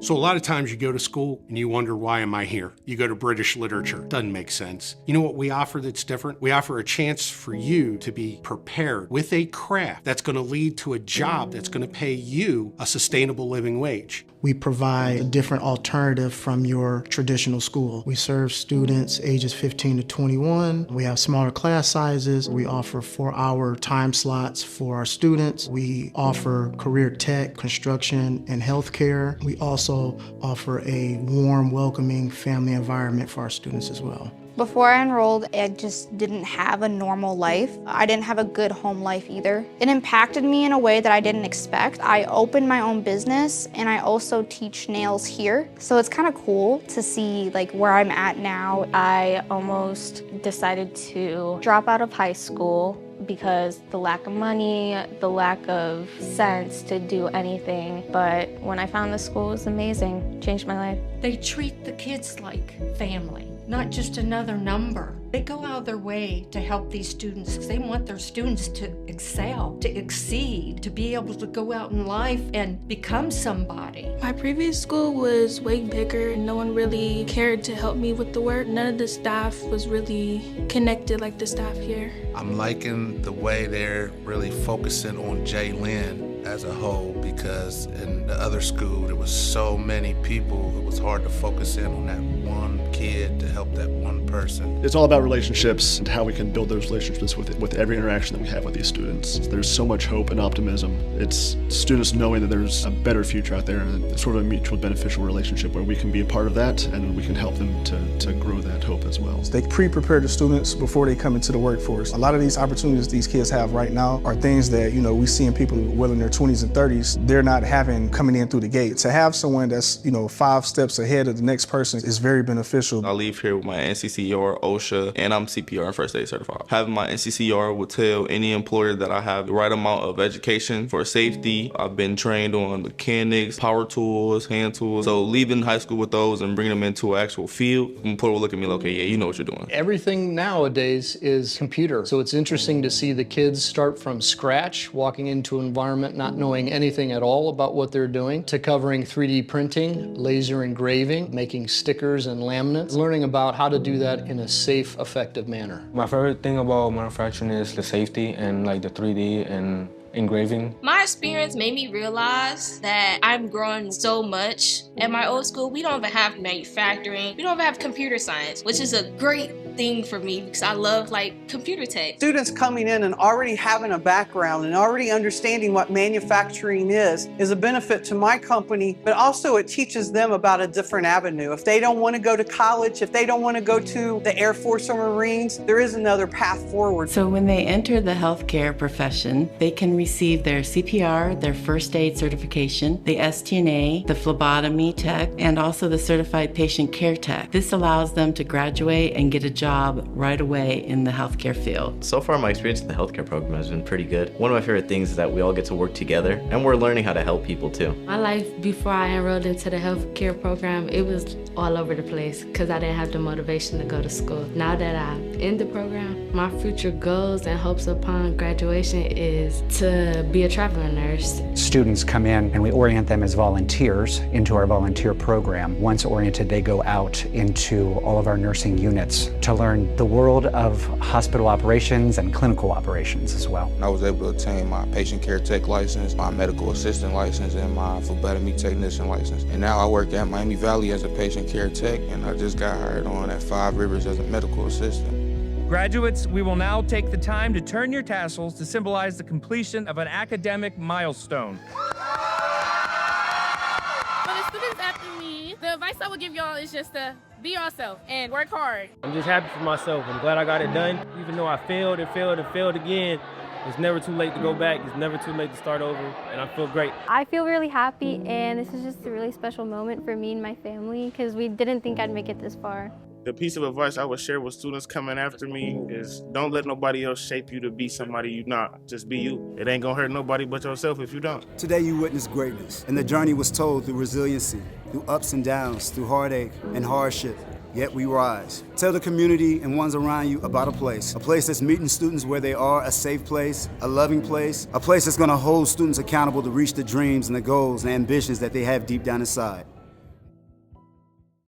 So a lot of times you go to school and you wonder, why am I here? You go to British literature, doesn't make sense. You know what we offer that's different? We offer a chance for you to be prepared with a craft that's going to lead to a job that's going to pay you a sustainable living wage. We provide a different alternative from your traditional school. We serve students ages 15 to 21. We have smaller class sizes. We offer 4-hour time slots for our students. We offer career tech, construction, and healthcare. We also offer a warm, welcoming family environment for our students as well. Before I enrolled, I just didn't have a normal life. I didn't have a good home life either. It impacted me in a way that I didn't expect. I opened my own business and I also teach nails here. So it's kind of cool to see like where I'm at now. I almost decided to drop out of high school because the lack of money, the lack of sense to do anything. But when I found the school, it was amazing, changed my life. They treat the kids like family, not just another number. They go out of their way to help these students because they want their students to excel, to exceed, to be able to go out in life and become somebody. My previous school was way bigger and no one really cared to help me with the work. None of the staff was really connected like the staff here. I'm liking the way they're really focusing on Jaylyn as a whole, because in the other school there was so many people, it was hard to focus in on that one kid to help that one person. It's all about relationships and how we can build those relationships with every interaction that we have with these students. There's so much hope and optimism. It's students knowing that there's a better future out there, and it's sort of a mutual beneficial relationship where we can be a part of that and we can help them to grow that hope as well. They pre-prepare the students before they come into the workforce. A lot of these opportunities these kids have right now are things that, we see in people well in their 20s and 30s, they're not having coming in through the gate. To have someone that's, 5 steps ahead of the next person is very beneficial. I leave here with my NCCR, OSHA, and I'm CPR and first aid certified. Having my NCCR will tell any employer that I have the right amount of education for safety. I've been trained on mechanics, power tools, hand tools. So leaving high school with those and bringing them into an actual field, employer will look at me like, okay, yeah, you know what you're doing. Everything nowadays is computer. So it's interesting to see the kids start from scratch, walking into an environment not knowing anything at all about what they're doing, to covering 3D printing, laser engraving, making stickers and laminates, learning about how to do that in a safe, effective manner. My favorite thing about manufacturing is the safety and like the 3D and engraving. My experience made me realize that I'm growing so much. At my old school, we don't even have manufacturing. We don't even have computer science, which is a great thing for me because I love computer tech. Students coming in and already having a background and already understanding what manufacturing is a benefit to my company, but also it teaches them about a different avenue. If they don't want to go to college, if they don't want to go to the Air Force or Marines, there is another path forward. So when they enter the healthcare profession, they can receive their CPR, their first aid certification, the STNA, the phlebotomy tech, and also the certified patient care tech. This allows them to graduate and get a job right away in the healthcare field. So far, my experience in the healthcare program has been pretty good. One of my favorite things is that we all get to work together, and we're learning how to help people too. My life before I enrolled into the healthcare program, it was all over the place because I didn't have the motivation to go to school. Now that I'm in the program, my future goals and hopes upon graduation is to be a traveling nurse. Students come in and we orient them as volunteers into our volunteer program. Once oriented, they go out into all of our nursing units to learn the world of hospital operations and clinical operations as well. I was able to obtain my patient care tech license, my medical assistant license, and my phlebotomy technician license. And now I work at Miami Valley as a patient care tech, and I just got hired on at 5 Rivers as a medical assistant. Graduates, we will now take the time to turn your tassels to symbolize the completion of an academic milestone. For the students after me, the advice I would give y'all is just to be yourself and work hard. I'm just happy for myself. I'm glad I got it done. Even though I failed again, it's never too late to go back. It's never too late to start over, and I feel great. I feel really happy, and this is just a really special moment for me and my family because we didn't think I'd make it this far. The piece of advice I would share with students coming after me is don't let nobody else shape you to be somebody you're not. Just be you. It ain't gonna hurt nobody but yourself if you don't. Today you witnessed greatness, and the journey was told through resiliency, through ups and downs, through heartache and hardship. Yet we rise. Tell the community and ones around you about a place that's meeting students where they are, a safe place, a loving place, a place that's gonna hold students accountable to reach the dreams and the goals and ambitions that they have deep down inside.